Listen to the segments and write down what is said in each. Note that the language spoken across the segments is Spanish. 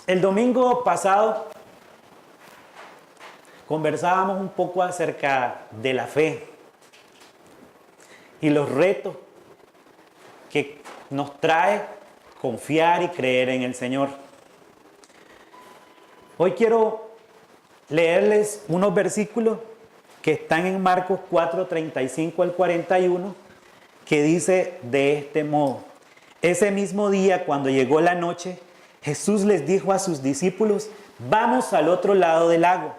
El domingo pasado conversábamos un poco acerca de la fe y los retos que nos trae confiar y creer en el Señor. Hoy quiero leerles unos versículos que están en Marcos 4, 35 al 41, que dice de este modo: ese mismo día, cuando llegó la noche, Jesús les dijo a sus discípulos: vamos al otro lado del lago.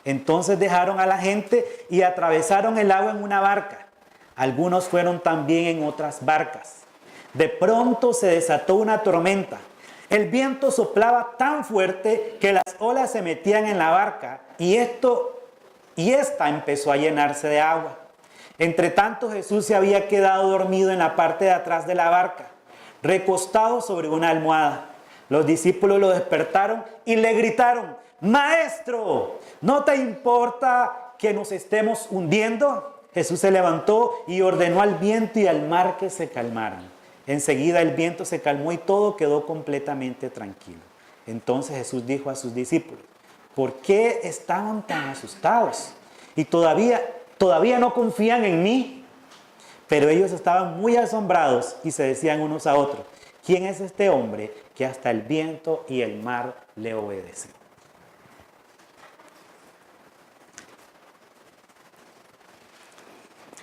Entonces dejaron a la gente y atravesaron el lago en una barca. Algunos fueron también en otras barcas. De pronto se desató una tormenta. El viento soplaba tan fuerte que las olas se metían en la barca y esta empezó a llenarse de agua. Entre tanto, Jesús se había quedado dormido en la parte de atrás de la barca, recostado sobre una almohada. Los discípulos lo despertaron y le gritaron: Maestro, ¿no te importa que nos estemos hundiendo? Jesús se levantó y ordenó al viento y al mar que se calmaran. Enseguida el viento se calmó y todo quedó completamente tranquilo. Entonces Jesús dijo a sus discípulos: ¿por qué estaban tan asustados? Y todavía no confían en mí. Pero ellos estaban muy asombrados y se decían unos a otros: ¿quién es este hombre que hasta el viento y el mar le obedecen?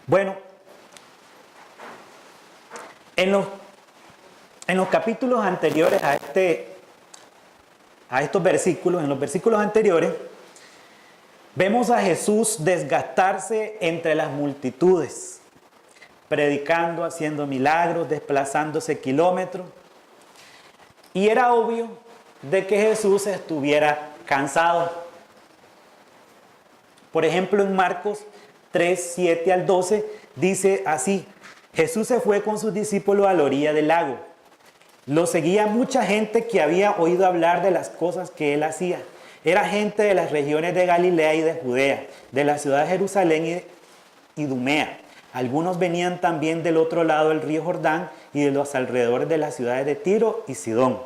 Bueno, en los capítulos anteriores a estos versículos, en los versículos anteriores, vemos a Jesús desgastarse entre las multitudes, predicando, haciendo milagros, desplazándose kilómetros. Y era obvio de que Jesús estuviera cansado. Por ejemplo, en Marcos 3, 7 al 12, dice así: Jesús se fue con sus discípulos a la orilla del lago. Lo seguía mucha gente que había oído hablar de las cosas que él hacía. Era gente de las regiones de Galilea y de Judea, de la ciudad de Jerusalén y Idumea. Algunos venían también del otro lado del río Jordán y de los alrededores de las ciudades de Tiro y Sidón.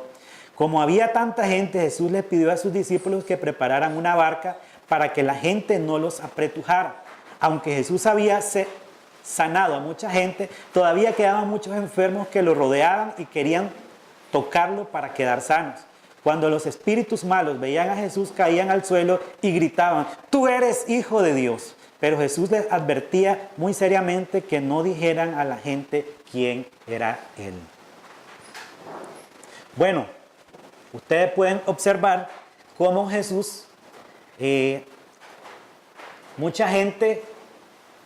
Como había tanta gente, Jesús les pidió a sus discípulos que prepararan una barca para que la gente no los apretujara. Aunque Jesús había sanado a mucha gente, todavía quedaban muchos enfermos que lo rodeaban y querían tocarlo para quedar sanos. Cuando los espíritus malos veían a Jesús, caían al suelo y gritaban: tú eres hijo de Dios. Pero Jesús les advertía muy seriamente que no dijeran a la gente quién era él. Bueno, ustedes pueden observar cómo Jesús, mucha gente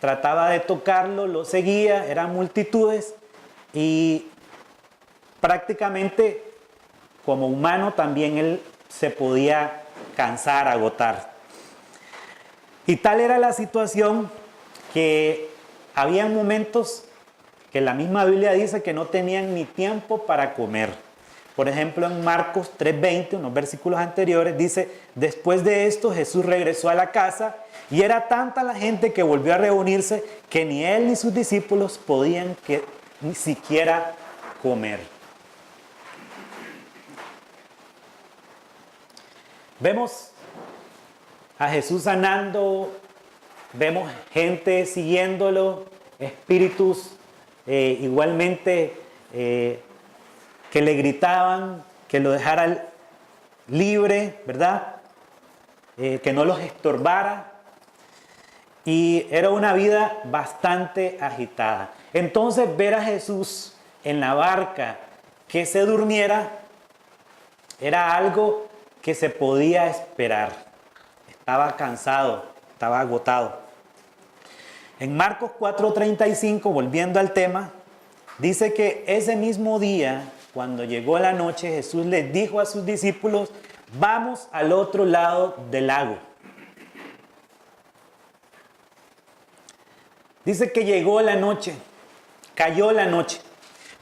trataba de tocarlo, lo seguía, eran multitudes, y prácticamente como humano también él se podía cansar, agotar. Y tal era la situación que había momentos que la misma Biblia dice que no tenían ni tiempo para comer. Por ejemplo, en Marcos 3:20, unos versículos anteriores, dice: después de esto Jesús regresó a la casa y era tanta la gente que volvió a reunirse que ni él ni sus discípulos podían ni siquiera comer. Vemos a Jesús sanando, vemos gente siguiéndolo, espíritus igualmente que le gritaban que lo dejara libre, ¿verdad? Que no los estorbara. Y era una vida bastante agitada. Entonces, ver a Jesús en la barca que se durmiera era algo que se podía esperar. Estaba cansado, estaba agotado. En Marcos 4:35, volviendo al tema, dice que ese mismo día, cuando llegó la noche, Jesús les dijo a sus discípulos: vamos al otro lado del lago. Dice que llegó la noche, cayó la noche.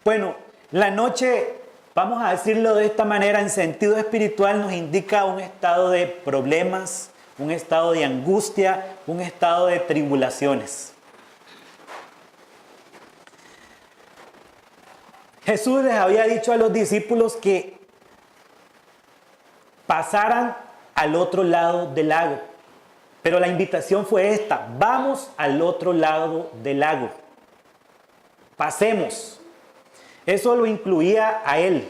Bueno, la noche, vamos a decirlo de esta manera, en sentido espiritual nos indica un estado de problemas, un estado de angustia, un estado de tribulaciones. Jesús les había dicho a los discípulos que pasaran al otro lado del lago. Pero la invitación fue esta: vamos al otro lado del lago. Pasemos. Eso lo incluía a él.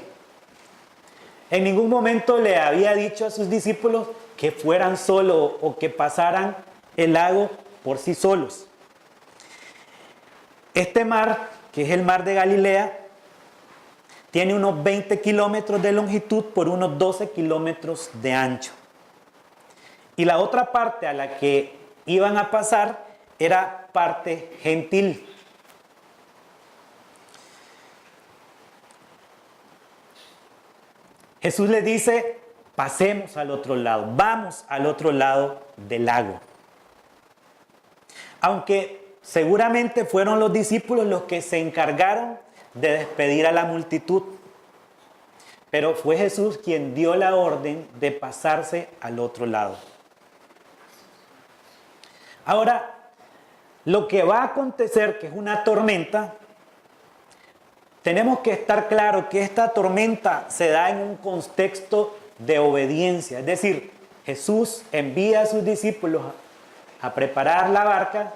En ningún momento le había dicho a sus discípulos que fueran solos o que pasaran el lago por sí solos. Este mar, que es el mar de Galilea, tiene unos 20 kilómetros de longitud por unos 12 kilómetros de ancho. Y la otra parte a la que iban a pasar era parte gentil. Jesús les dice: pasemos al otro lado, vamos al otro lado del lago. Aunque seguramente fueron los discípulos los que se encargaron de despedir a la multitud, pero fue Jesús quien dio la orden de pasarse al otro lado. Ahora, lo que va a acontecer, que es una tormenta, tenemos que estar claros que esta tormenta se da en un contexto de obediencia. Es decir, Jesús envía a sus discípulos a preparar la barca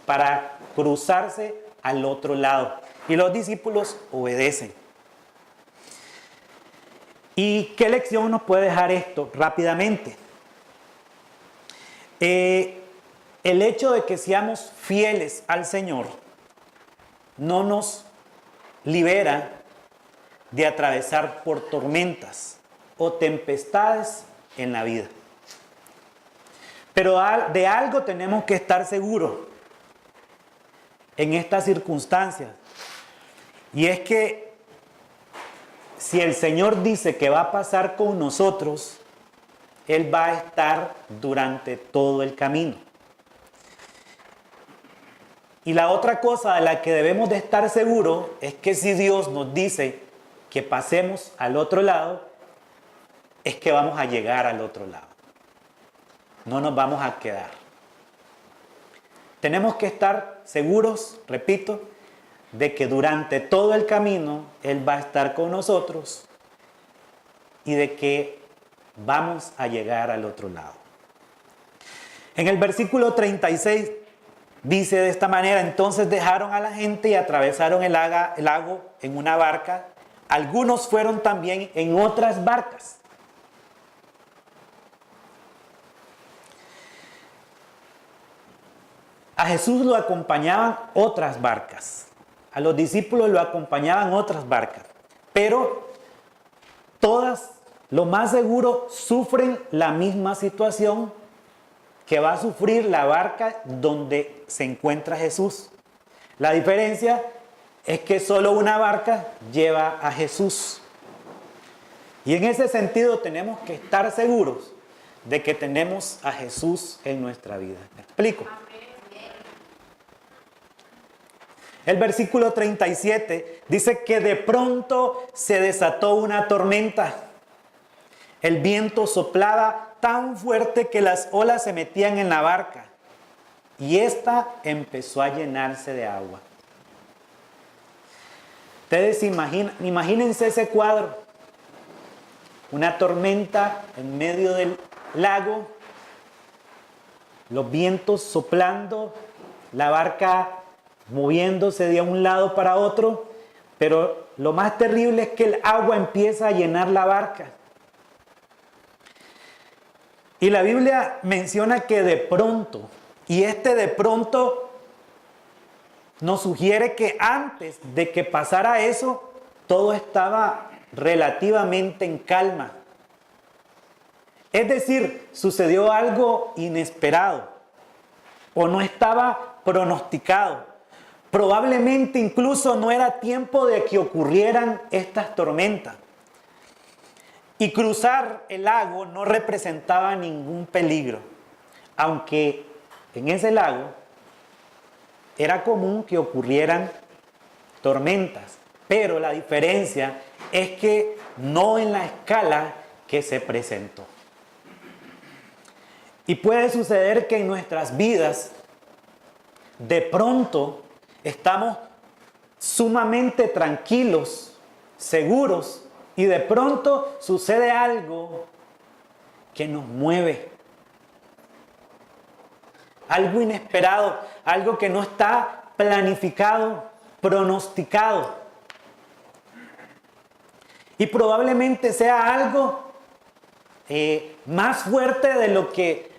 para cruzarse al otro lado. Y los discípulos obedecen. ¿Y qué lección nos puede dejar esto rápidamente? El hecho de que seamos fieles al Señor no nos libera de atravesar por tormentas o tempestades en la vida. Pero de algo tenemos que estar seguros en estas circunstancias. Y es que si el Señor dice que va a pasar con nosotros, Él va a estar durante todo el camino. Y la otra cosa de la que debemos de estar seguros es que si Dios nos dice que pasemos al otro lado, es que vamos a llegar al otro lado. No nos vamos a quedar. Tenemos que estar seguros, repito, de que durante todo el camino Él va a estar con nosotros y de que vamos a llegar al otro lado. En el versículo 36 dice de esta manera: entonces dejaron a la gente y atravesaron el lago en una barca. Algunos fueron también en otras barcas. A Jesús lo acompañaban otras barcas. A los discípulos lo acompañaban otras barcas. Pero todas, lo más seguro, sufren la misma situación que va a sufrir la barca donde se encuentra Jesús. La diferencia es que solo una barca lleva a Jesús. Y en ese sentido tenemos que estar seguros de que tenemos a Jesús en nuestra vida. ¿Me explico? El versículo 37 dice que de pronto se desató una tormenta. El viento soplaba tan fuerte que las olas se metían en la barca y ésta empezó a llenarse de agua. Ustedes imagínense ese cuadro: una tormenta en medio del lago, los vientos soplando, la barca moviéndose de un lado para otro, pero lo más terrible es que el agua empieza a llenar la barca. Y la Biblia menciona que de pronto, y este de pronto nos sugiere que antes de que pasara eso, todo estaba relativamente en calma. Es decir, sucedió algo inesperado o no estaba pronosticado. Probablemente incluso no era tiempo de que ocurrieran estas tormentas. Y cruzar el lago no representaba ningún peligro, aunque en ese lago era común que ocurrieran tormentas, pero la diferencia es que no en la escala que se presentó. Y puede suceder que en nuestras vidas de pronto estamos sumamente tranquilos, seguros, y de pronto sucede algo que nos mueve. Algo inesperado, algo que no está planificado, pronosticado. Y probablemente sea algo más fuerte de lo que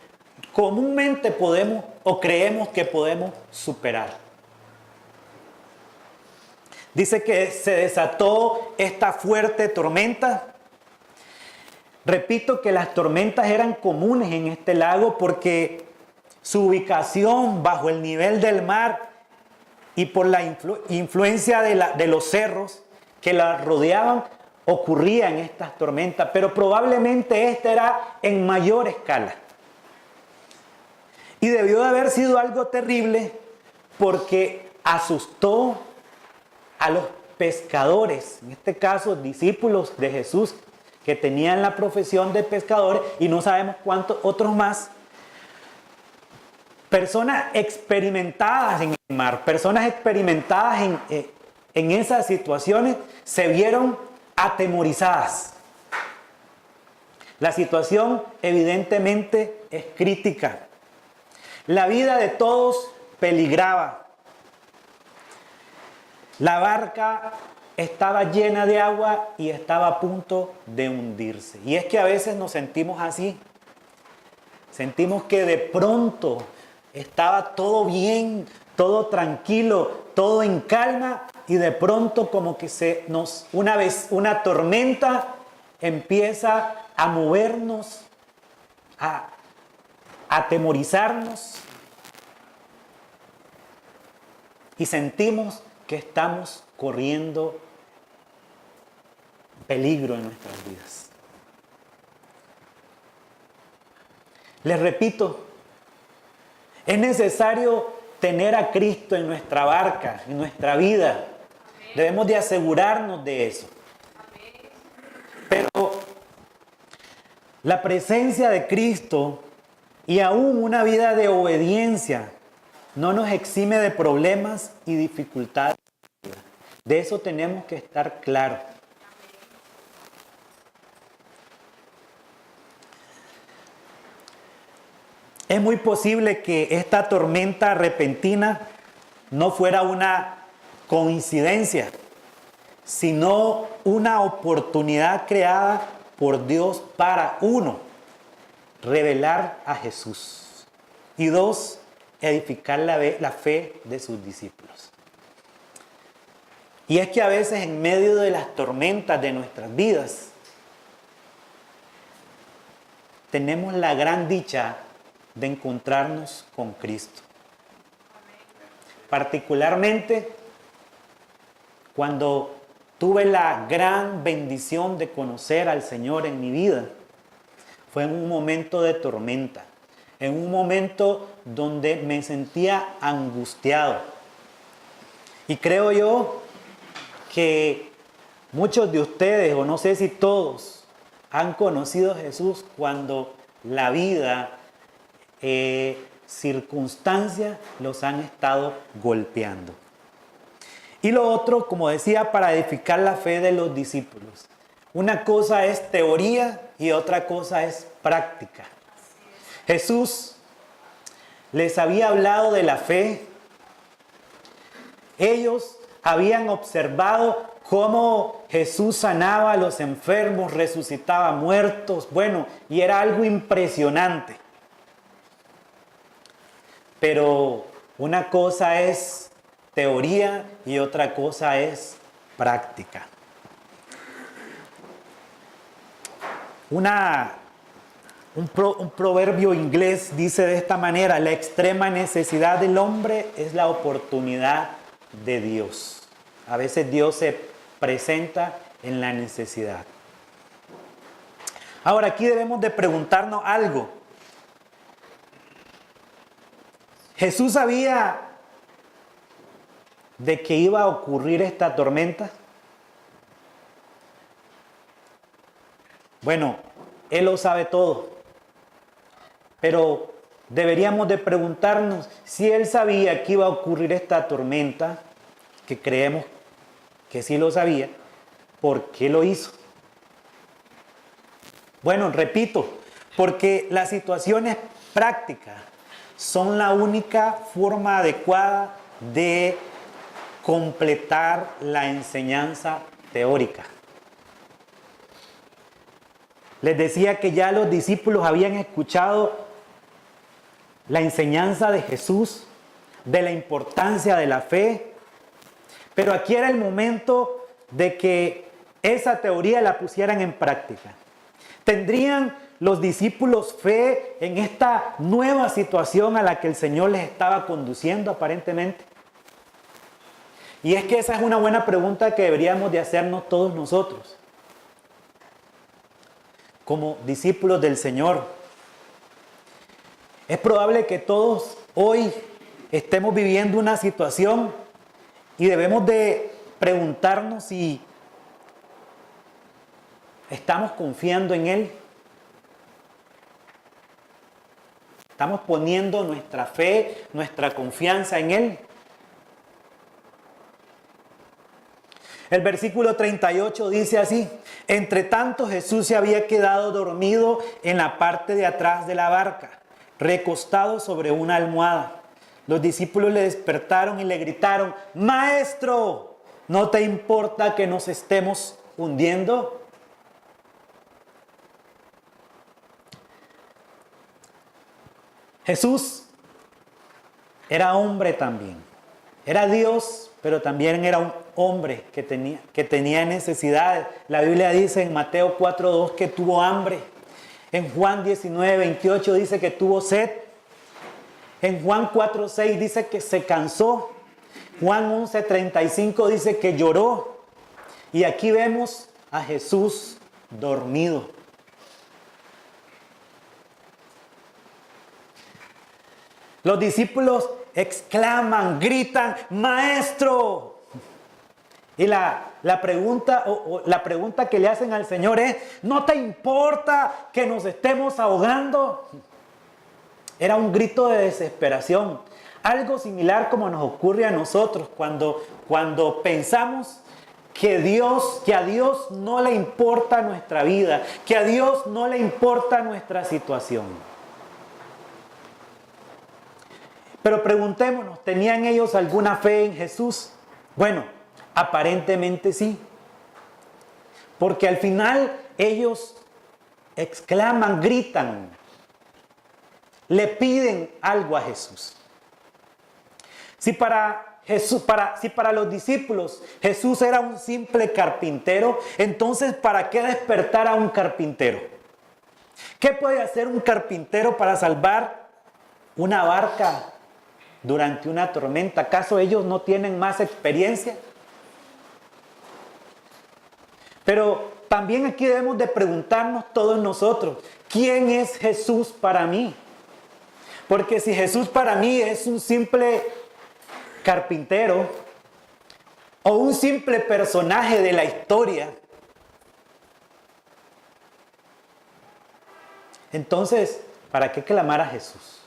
comúnmente podemos o creemos que podemos superar. Dice que se desató esta fuerte tormenta. Repito que las tormentas eran comunes en este lago porque su ubicación bajo el nivel del mar y por la influencia de los cerros que la rodeaban, ocurrían estas tormentas, pero probablemente esta era en mayor escala. Y debió de haber sido algo terrible porque asustó a los pescadores, en este caso discípulos de Jesús, que tenían la profesión de pescadores y no sabemos cuántos otros más. Personas experimentadas en el mar, personas experimentadas en esas situaciones, se vieron atemorizadas. La situación evidentemente es crítica. La vida de todos peligraba. La barca estaba llena de agua y estaba a punto de hundirse. Y es que a veces nos sentimos así. Sentimos que de pronto estaba todo bien, todo tranquilo, todo en calma, y de pronto como que una tormenta empieza a movernos, a atemorizarnos, y sentimos que estamos corriendo peligro en nuestras vidas. Les repito, es necesario tener a Cristo en nuestra barca, en nuestra vida. Amén. Debemos de asegurarnos de eso. Amén. Pero la presencia de Cristo y aún una vida de obediencia no nos exime de problemas y dificultades. De eso tenemos que estar claros. Es muy posible que esta tormenta repentina no fuera una coincidencia, sino una oportunidad creada por Dios para, uno, revelar a Jesús, y dos, edificar la fe de sus discípulos. Y es que a veces en medio de las tormentas de nuestras vidas, tenemos la gran dicha de encontrarnos con Cristo. Particularmente cuando tuve la gran bendición de conocer al Señor en mi vida, fue en un momento de tormenta, en un momento donde me sentía angustiado. Y creo yo que muchos de ustedes, o no sé si todos, han conocido a Jesús cuando la vida, circunstancias los han estado golpeando. Y lo otro, como decía, para edificar la fe de los discípulos. Una cosa es teoría y otra cosa es práctica. Jesús les había hablado de la fe. Ellos habían observado cómo Jesús sanaba a los enfermos, resucitaba muertos. Bueno, y era algo impresionante. Pero una cosa es teoría y otra cosa es práctica. Un proverbio inglés dice de esta manera: la extrema necesidad del hombre es la oportunidad de Dios. A veces Dios se presenta en la necesidad. Ahora, aquí debemos de preguntarnos algo. ¿Jesús sabía de que iba a ocurrir esta tormenta? Bueno, Él lo sabe todo. Pero deberíamos de preguntarnos si Él sabía que iba a ocurrir esta tormenta, que creemos que sí lo sabía, ¿por qué lo hizo? Bueno, repito, Porque las situaciones prácticas son la única forma adecuada de completar la enseñanza teórica. Les decía que ya los discípulos habían escuchado la enseñanza de Jesús, de la importancia de la fe, pero aquí era el momento de que esa teoría la pusieran en práctica. ¿Tendrían los discípulos fe en esta nueva situación a la que el Señor les estaba conduciendo aparentemente? Y es que esa es una buena pregunta que deberíamos de hacernos todos nosotros, como discípulos del Señor. Es probable que todos hoy estemos viviendo una situación y debemos de preguntarnos si estamos confiando en Él. Estamos poniendo nuestra fe, nuestra confianza en Él. El versículo 38 dice así: entre tanto Jesús se había quedado dormido en la parte de atrás de la barca, recostado sobre una almohada. Los discípulos le despertaron y le gritaron: Maestro, ¿no te importa que nos estemos hundiendo? Jesús era hombre también. Era Dios, pero también era un hombre que tenía necesidades. La Biblia dice en Mateo 4:2 que tuvo hambre. En Juan 19:28 dice que tuvo sed. En Juan 4:6 dice que se cansó. Juan 11:35 dice que lloró. Y aquí vemos a Jesús dormido. Los discípulos exclaman, gritan: Maestro. Y la pregunta que le hacen al Señor es: ¿no te importa que nos estemos ahogando? Era un grito de desesperación. Algo similar como nos ocurre a nosotros cuando pensamos que a Dios no le importa nuestra vida, que a Dios no le importa nuestra situación. Pero preguntémonos, ¿tenían ellos alguna fe en Jesús? Bueno, aparentemente sí. Porque al final ellos exclaman, gritan, le piden algo a Jesús. Si para los discípulos Jesús era un simple carpintero, entonces ¿para qué despertar a un carpintero? ¿Qué puede hacer un carpintero para salvar una barca durante una tormenta? ¿Acaso ellos no tienen más experiencia? Pero también aquí debemos de preguntarnos todos nosotros: ¿quién es Jesús para mí? Porque si Jesús para mí es un simple carpintero o un simple personaje de la historia, entonces, ¿para qué clamar a Jesús?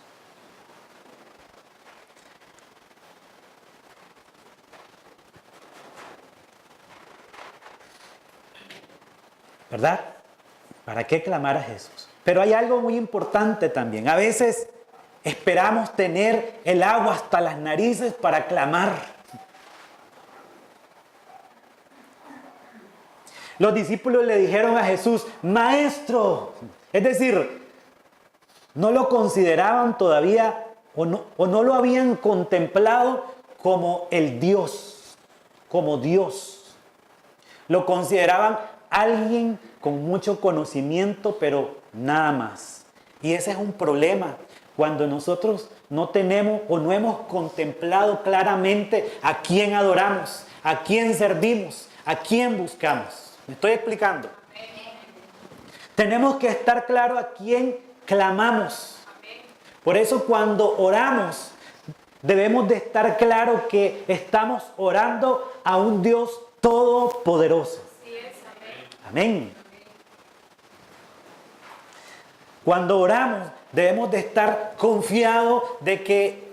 ¿Verdad? ¿Para qué clamar a Jesús? Pero hay algo muy importante también. A veces esperamos tener el agua hasta las narices para clamar. Los discípulos le dijeron a Jesús: Maestro. Es decir, no lo consideraban todavía o no lo habían contemplado como el Dios, como Dios. Lo consideraban alguien con mucho conocimiento, pero nada más. Y ese es un problema cuando nosotros no tenemos o no hemos contemplado claramente a quién adoramos, a quién servimos, a quién buscamos. ¿Me estoy explicando? Tenemos que estar claro a quién clamamos. Por eso cuando oramos debemos de estar claro que estamos orando a un Dios todopoderoso. Amén. Cuando oramos debemos de estar confiados de que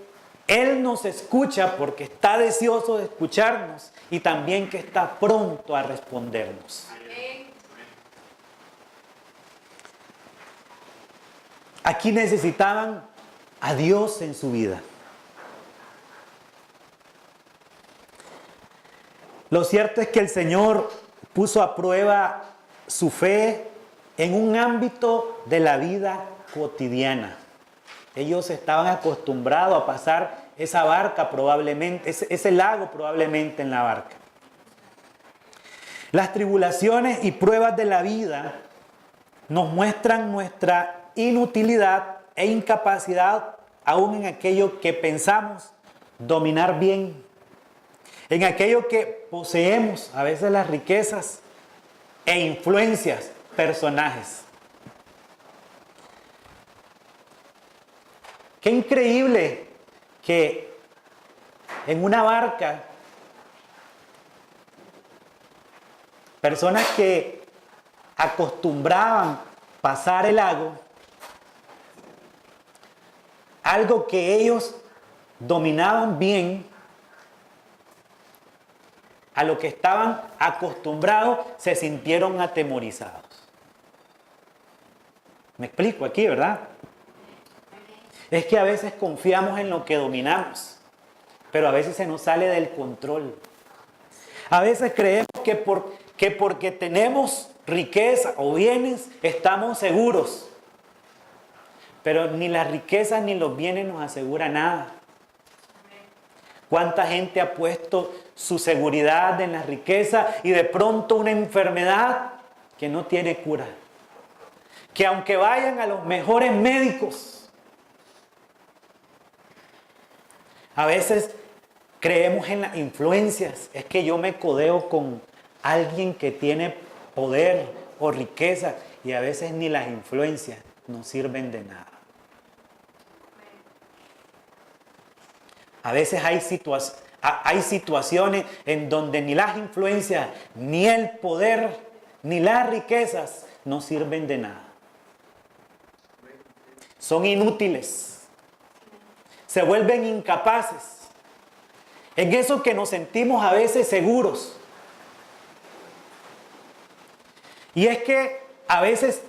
Él nos escucha, porque está deseoso de escucharnos, y también que está pronto a respondernos. Aquí necesitaban a Dios en su vida. Lo cierto es que el Señor puso a prueba su fe en un ámbito de la vida cotidiana. Ellos estaban acostumbrados a pasar esa barca probablemente, ese lago probablemente en la barca. Las tribulaciones y pruebas de la vida nos muestran nuestra inutilidad e incapacidad aún en aquello que pensamos dominar bien, en aquello que poseemos, a veces las riquezas e influencias, personajes. Qué increíble que en una barca, personas que acostumbraban pasar el lago, algo que ellos dominaban bien, a lo que estaban acostumbrados, se sintieron atemorizados. Me explico aquí, ¿verdad? Es que a veces confiamos en lo que dominamos, pero a veces se nos sale del control. A veces creemos que porque tenemos riqueza o bienes, estamos seguros. Pero ni las riquezas ni los bienes nos aseguran nada. ¿Cuánta gente ha puesto su seguridad en la riqueza y de pronto una enfermedad que no tiene cura? Que aunque vayan a los mejores médicos, a veces creemos en las influencias. Es que yo me codeo con alguien que tiene poder o riqueza y a veces ni las influencias nos sirven de nada. A veces hay situaciones en donde ni las influencias, ni el poder, ni las riquezas nos sirven de nada. Son inútiles. Se vuelven incapaces. En eso que nos sentimos a veces seguros. Y es que a veces,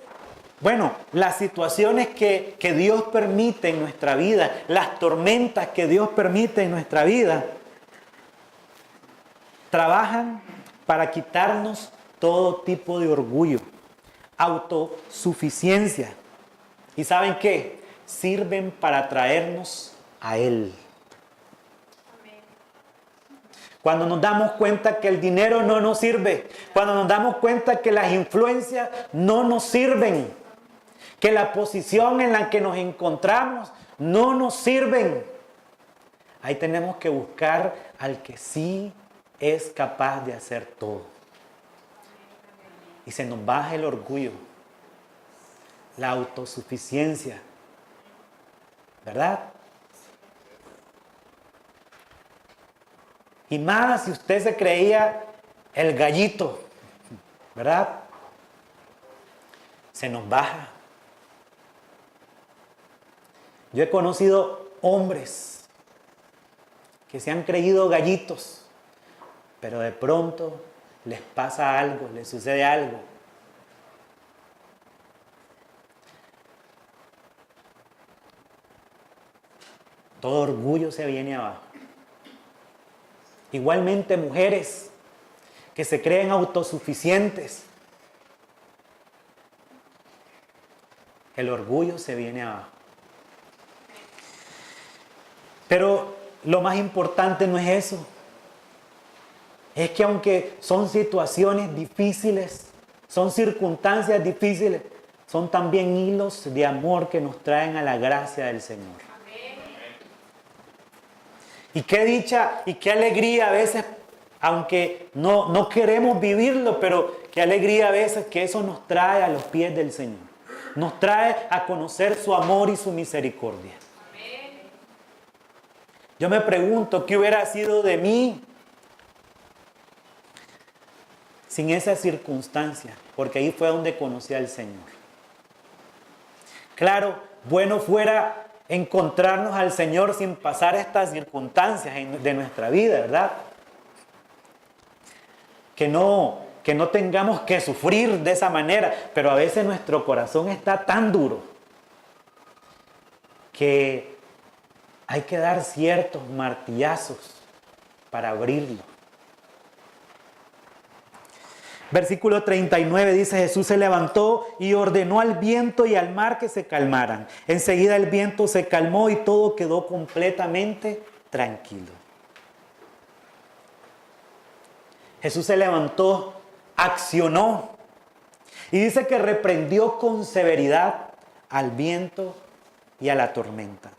las situaciones que Dios permite en nuestra vida, las tormentas que Dios permite en nuestra vida, trabajan para quitarnos todo tipo de orgullo, autosuficiencia. ¿Y saben qué? Sirven para traernos a Él. Cuando nos damos cuenta que el dinero no nos sirve, cuando nos damos cuenta que las influencias no nos sirven, que la posición en la que nos encontramos no nos sirven, ahí tenemos que buscar al que sí es capaz de hacer todo. Y se nos baja el orgullo, la autosuficiencia, ¿verdad? Y más si usted se creía el gallito, ¿verdad? Se nos baja. Yo he conocido hombres que se han creído gallitos, pero de pronto les pasa algo, les sucede algo. Todo orgullo se viene abajo. Igualmente mujeres que se creen autosuficientes. El orgullo se viene abajo. Pero lo más importante no es eso. Es que aunque son situaciones difíciles, son circunstancias difíciles, son también hilos de amor que nos traen a la gracia del Señor. Y qué dicha y qué alegría a veces, aunque no queremos vivirlo, pero qué alegría a veces que eso nos trae a los pies del Señor. Nos trae a conocer su amor y su misericordia. Yo me pregunto, ¿qué hubiera sido de mí sin esa circunstancia? Porque ahí fue donde conocí al Señor. Claro, bueno fuera encontrarnos al Señor sin pasar estas circunstancias de nuestra vida, ¿verdad? Que no tengamos que sufrir de esa manera, pero a veces nuestro corazón está tan duro que hay que dar ciertos martillazos para abrirlo. Versículo 39 dice: Jesús se levantó y ordenó al viento y al mar que se calmaran. Enseguida el viento se calmó y todo quedó completamente tranquilo. Jesús se levantó, accionó y dice que reprendió con severidad al viento y a la tormenta.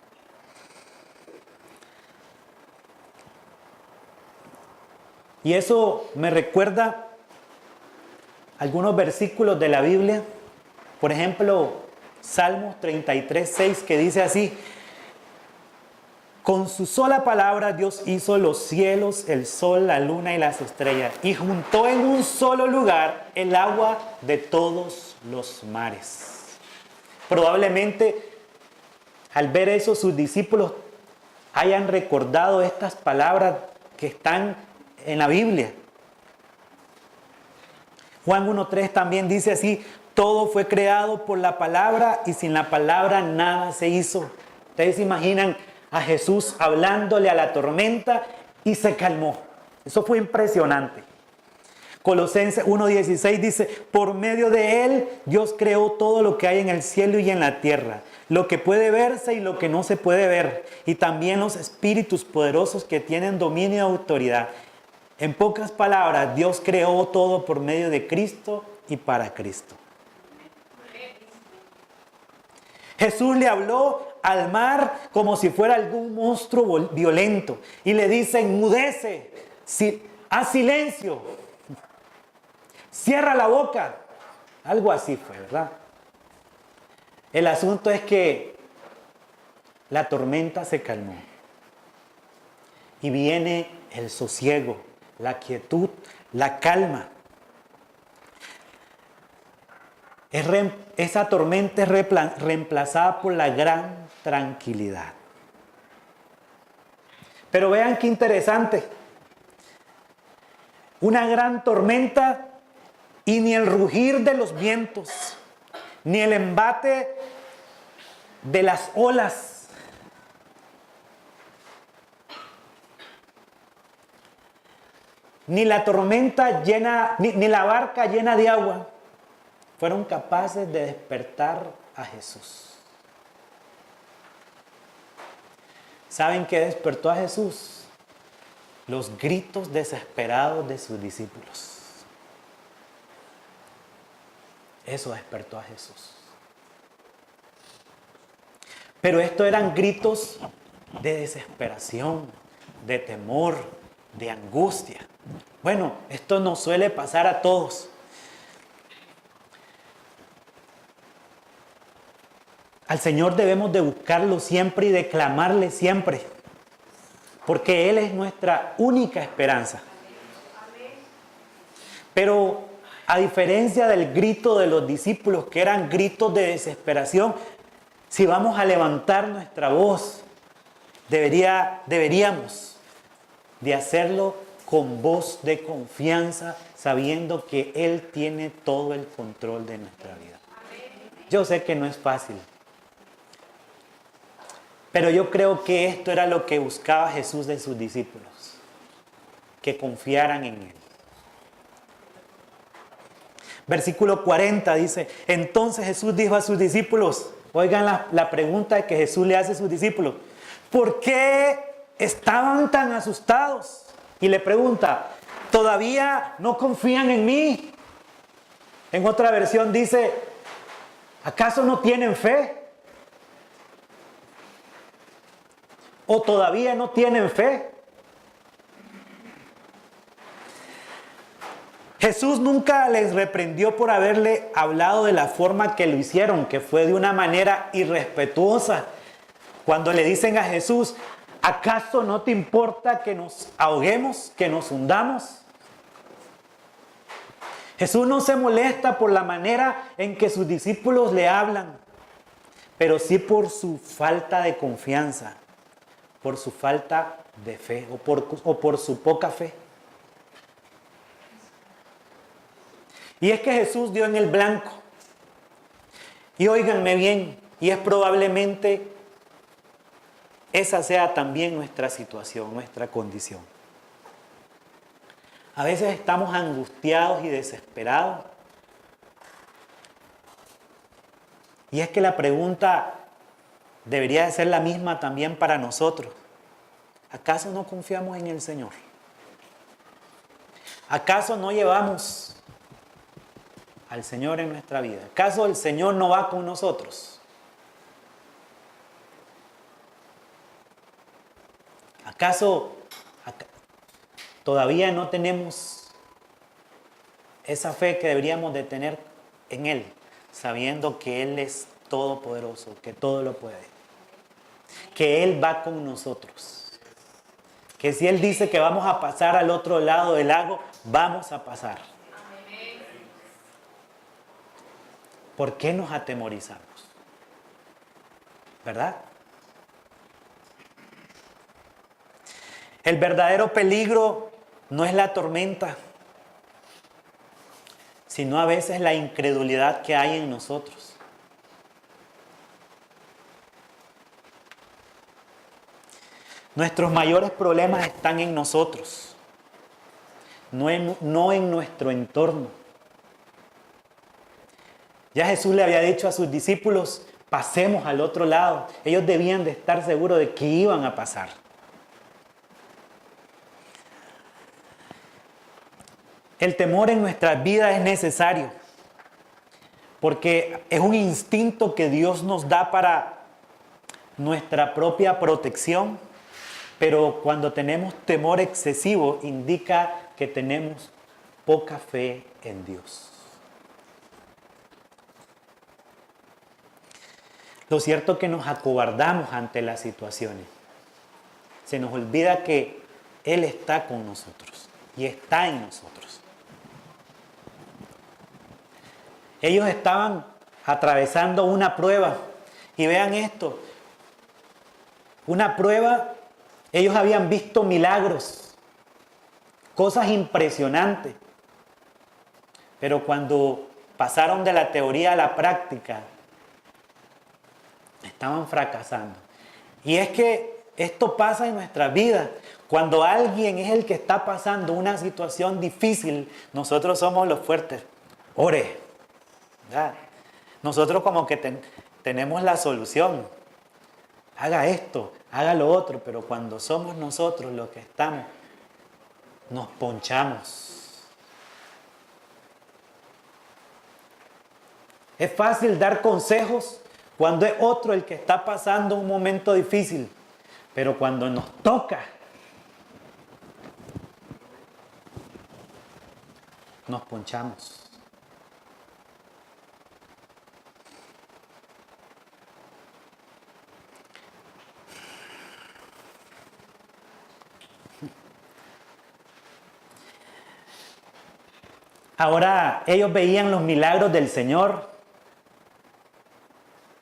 Y eso me recuerda algunos versículos de la Biblia. Por ejemplo, Salmos 33:6, que dice así: con su sola palabra Dios hizo los cielos, el sol, la luna y las estrellas, y juntó en un solo lugar el agua de todos los mares. Probablemente al ver eso sus discípulos hayan recordado estas palabras que están en la Biblia. Juan 1:3 también dice así: todo fue creado por la palabra y sin la palabra nada se hizo. Ustedes se imaginan a Jesús hablándole a la tormenta y se calmó. Eso fue impresionante. Colosenses 1:16 dice: por medio de Él Dios creó todo lo que hay en el cielo y en la tierra, lo que puede verse y lo que no se puede ver, y también los espíritus poderosos que tienen dominio y autoridad. En pocas palabras, Dios creó todo por medio de Cristo y para Cristo. Jesús le habló al mar como si fuera algún monstruo violento y le dice: enmudece, haz silencio, cierra la boca. Algo así fue, ¿verdad? El asunto es que la tormenta se calmó y viene el sosiego, la quietud, la calma. Esa tormenta es reemplazada por la gran tranquilidad. Pero vean qué interesante. Una gran tormenta y ni el rugir de los vientos, ni el embate de las olas, ni la tormenta llena, ni la barca llena de agua fueron capaces de despertar a Jesús. ¿Saben qué despertó a Jesús? Los gritos desesperados de sus discípulos. Eso despertó a Jesús. Pero estos eran gritos de desesperación, de temor, de angustia. Bueno, esto nos suele pasar a todos. Al Señor debemos de buscarlo siempre y de clamarle siempre, porque Él es nuestra única esperanza. Pero a diferencia del grito de los discípulos, que eran gritos de desesperación, si vamos a levantar nuestra voz, deberíamos de hacerlo con voz de confianza, sabiendo que Él tiene todo el control de nuestra vida. Yo sé que no es fácil, pero yo creo que esto era lo que buscaba Jesús de sus discípulos, que confiaran en Él. Versículo 40 dice: entonces Jesús dijo a sus discípulos, oigan la pregunta que Jesús le hace a sus discípulos: ¿por qué estaban tan asustados? Y le pregunta: ¿todavía no confían en mí? En otra versión dice: ¿acaso no tienen fe? ¿O todavía no tienen fe? Jesús nunca les reprendió por haberle hablado de la forma que lo hicieron, que fue de una manera irrespetuosa. Cuando le dicen a Jesús: ¿acaso no te importa que nos ahoguemos, que nos hundamos? Jesús no se molesta por la manera en que sus discípulos le hablan, pero sí por su falta de confianza, por su falta de fe o por su poca fe. Y es que Jesús dio en el blanco. Y óiganme bien, y es probablemente esa sea también nuestra situación, nuestra condición. A veces estamos angustiados y desesperados. Y es que la pregunta debería de ser la misma también para nosotros. ¿Acaso no confiamos en el Señor? ¿Acaso no llevamos al Señor en nuestra vida? ¿Acaso el Señor no va con nosotros? ¿Acaso todavía no tenemos esa fe que deberíamos de tener en Él, sabiendo que Él es todopoderoso, que todo lo puede, que Él va con nosotros, que si Él dice que vamos a pasar al otro lado del lago, vamos a pasar? ¿Por qué nos atemorizamos? ¿Verdad? El verdadero peligro no es la tormenta, sino a veces la incredulidad que hay en nosotros. Nuestros mayores problemas están en nosotros, no en nuestro entorno. Ya Jesús le había dicho a sus discípulos, pasemos al otro lado. Ellos debían de estar seguros de que iban a pasar. El temor en nuestras vidas es necesario, porque es un instinto que Dios nos da para nuestra propia protección, pero cuando tenemos temor excesivo indica que tenemos poca fe en Dios. Lo cierto es que nos acobardamos ante las situaciones. Se nos olvida que Él está con nosotros y está en nosotros. Ellos estaban atravesando una prueba. Y vean esto. Una prueba, ellos habían visto milagros, cosas impresionantes. Pero cuando pasaron de la teoría a la práctica, estaban fracasando. Y es que esto pasa en nuestras vidas. Cuando alguien es el que está pasando una situación difícil, nosotros somos los fuertes. Ore. ¿Verdad? Nosotros como que tenemos la solución. Haga esto, haga lo otro, pero cuando somos nosotros los que estamos, nos ponchamos. Es fácil dar consejos cuando es otro el que está pasando un momento difícil, pero cuando nos toca, nos ponchamos. Ahora ellos veían los milagros del Señor,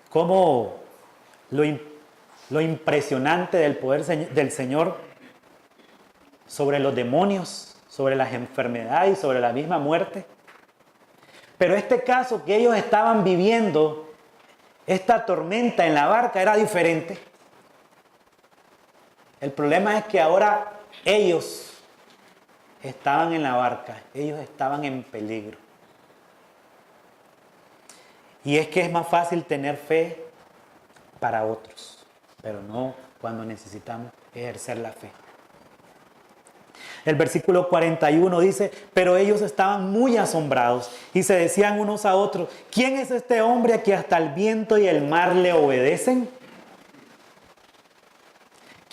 como lo impresionante del poder del Señor sobre los demonios, sobre las enfermedades y sobre la misma muerte. Pero este caso que ellos estaban viviendo, esta tormenta en la barca, era diferente. El problema es que ahora ellos estaban en la barca, ellos estaban en peligro. Y es que es más fácil tener fe para otros, pero no cuando necesitamos ejercer la fe. El versículo 41 dice, pero ellos estaban muy asombrados y se decían unos a otros, ¿quién es este hombre a que hasta el viento y el mar le obedecen?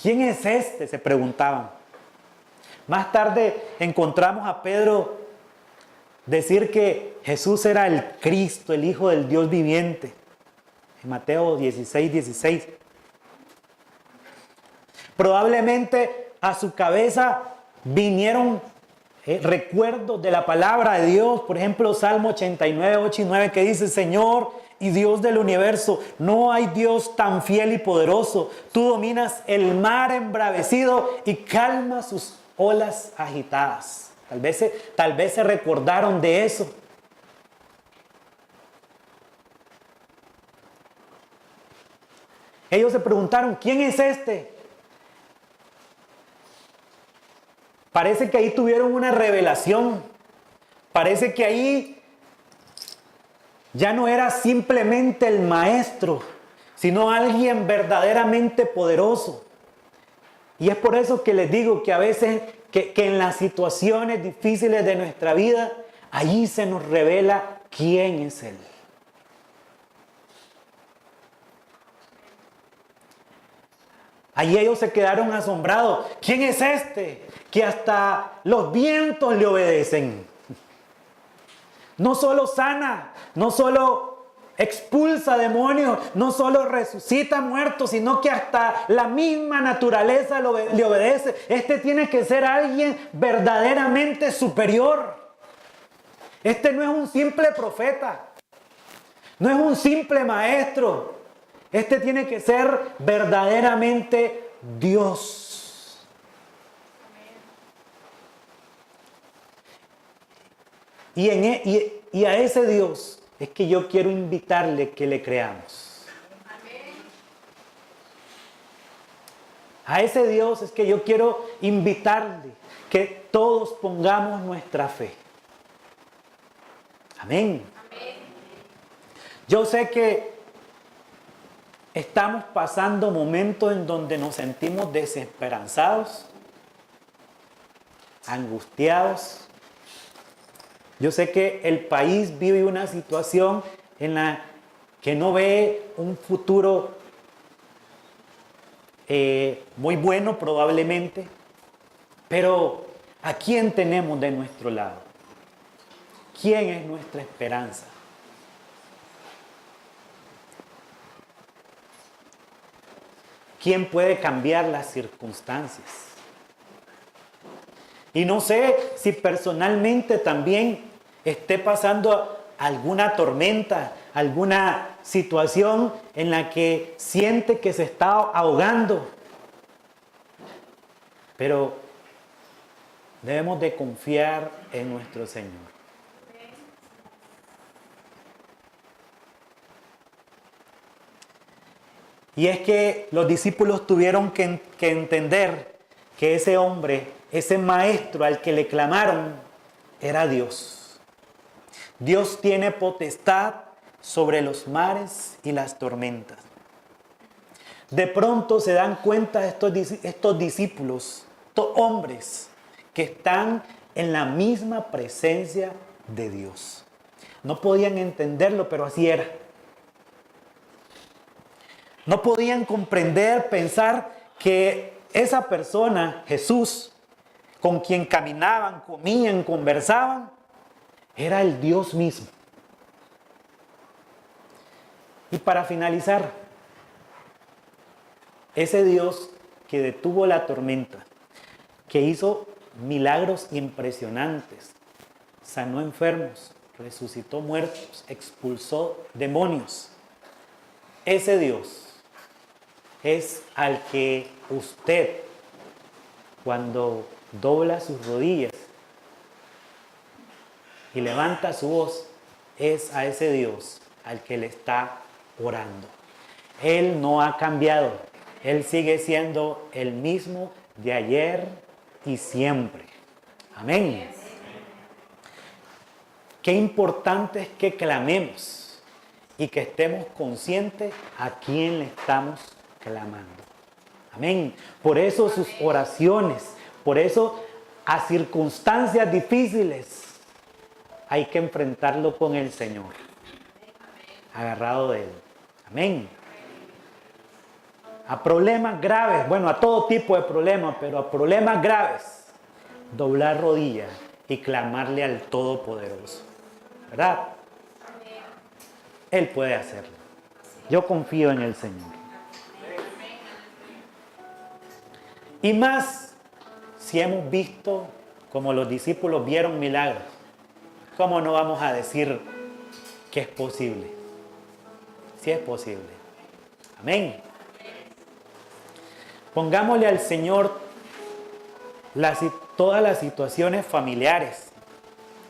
¿Quién es este?, se preguntaban. Más tarde encontramos a Pedro decir que Jesús era el Cristo, el Hijo del Dios viviente. En Mateo 16:16. Probablemente a su cabeza vinieron recuerdos de la palabra de Dios. Por ejemplo, Salmo 89, 8 y 9, que dice, Señor y Dios del universo, no hay Dios tan fiel y poderoso. Tú dominas el mar embravecido y calmas sus olas agitadas. Tal vez se recordaron de eso. Ellos se preguntaron, ¿quién es este? Parece que ahí tuvieron una revelación. Parece que ahí ya no era simplemente el maestro, sino alguien verdaderamente poderoso. Y es por eso que les digo que a veces que en las situaciones difíciles de nuestra vida, allí se nos revela quién es Él. Allí ellos se quedaron asombrados. ¿Quién es este? Que hasta los vientos le obedecen. No solo sana, no solo expulsa demonios, no solo resucita muertos, sino que hasta la misma naturaleza le obedece. Este tiene que ser alguien verdaderamente superior. Este no es un simple profeta, no es un simple maestro. Este tiene que ser verdaderamente Dios. Y a ese Dios es que yo quiero invitarle que le creamos. A ese Dios es que yo quiero invitarle que todos pongamos nuestra fe. Amén. Yo sé que estamos pasando momentos en donde nos sentimos desesperanzados, angustiados. Yo sé que el país vive una situación en la que no ve un futuro muy bueno probablemente, pero ¿a quién tenemos de nuestro lado? ¿Quién es nuestra esperanza? ¿Quién puede cambiar las circunstancias? Y no sé si personalmente también esté pasando alguna tormenta, alguna situación en la que siente que se está ahogando. Pero debemos de confiar en nuestro Señor. Y es que los discípulos tuvieron que entender que ese hombre, ese maestro al que le clamaron, era Dios. Dios tiene potestad sobre los mares y las tormentas. De pronto se dan cuenta estos discípulos, estos hombres, que están en la misma presencia de Dios. No podían entenderlo, pero así era. No podían comprender, pensar que esa persona, Jesús, con quien caminaban, comían, conversaban, era el Dios mismo. Y para finalizar, ese Dios que detuvo la tormenta, que hizo milagros impresionantes, sanó enfermos, resucitó muertos, expulsó demonios. Ese Dios es al que usted, cuando dobla sus rodillas y levanta su voz, es a ese Dios al que le está orando. Él no ha cambiado. Él sigue siendo el mismo de ayer y siempre. Amén. Qué importante es que clamemos y que estemos conscientes a quién le estamos clamando. Amén. Por eso sus oraciones, por eso a circunstancias difíciles hay que enfrentarlo con el Señor, agarrado de Él. Amén. A problemas graves, bueno, a todo tipo de problemas, pero a problemas graves, doblar rodillas y clamarle al Todopoderoso. ¿Verdad? Él puede hacerlo. Yo confío en el Señor. Y más, si hemos visto, como los discípulos vieron milagros, ¿cómo no vamos a decir que es posible? Sí es posible. Amén. Pongámosle al Señor todas las situaciones familiares,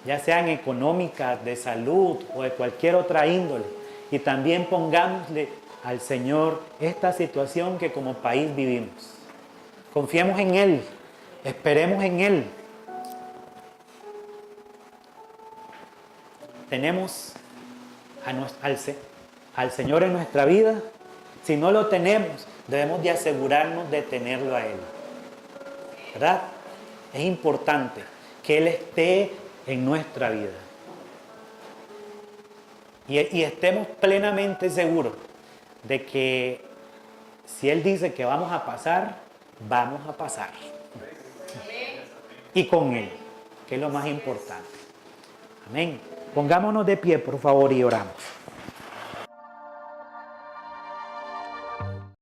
ya sean económicas, de salud o de cualquier otra índole. Y también pongámosle al Señor esta situación que como país vivimos. Confiemos en Él Esperemos en Él. Tenemos al Señor en nuestra vida. Si no lo tenemos, debemos de asegurarnos de tenerlo a Él. ¿Verdad? Es importante que Él esté en nuestra vida. Y estemos plenamente seguros de que si Él dice que vamos a pasar, vamos a pasar. Y con Él, que es lo más importante. Amén. Pongámonos de pie, por favor, y oramos.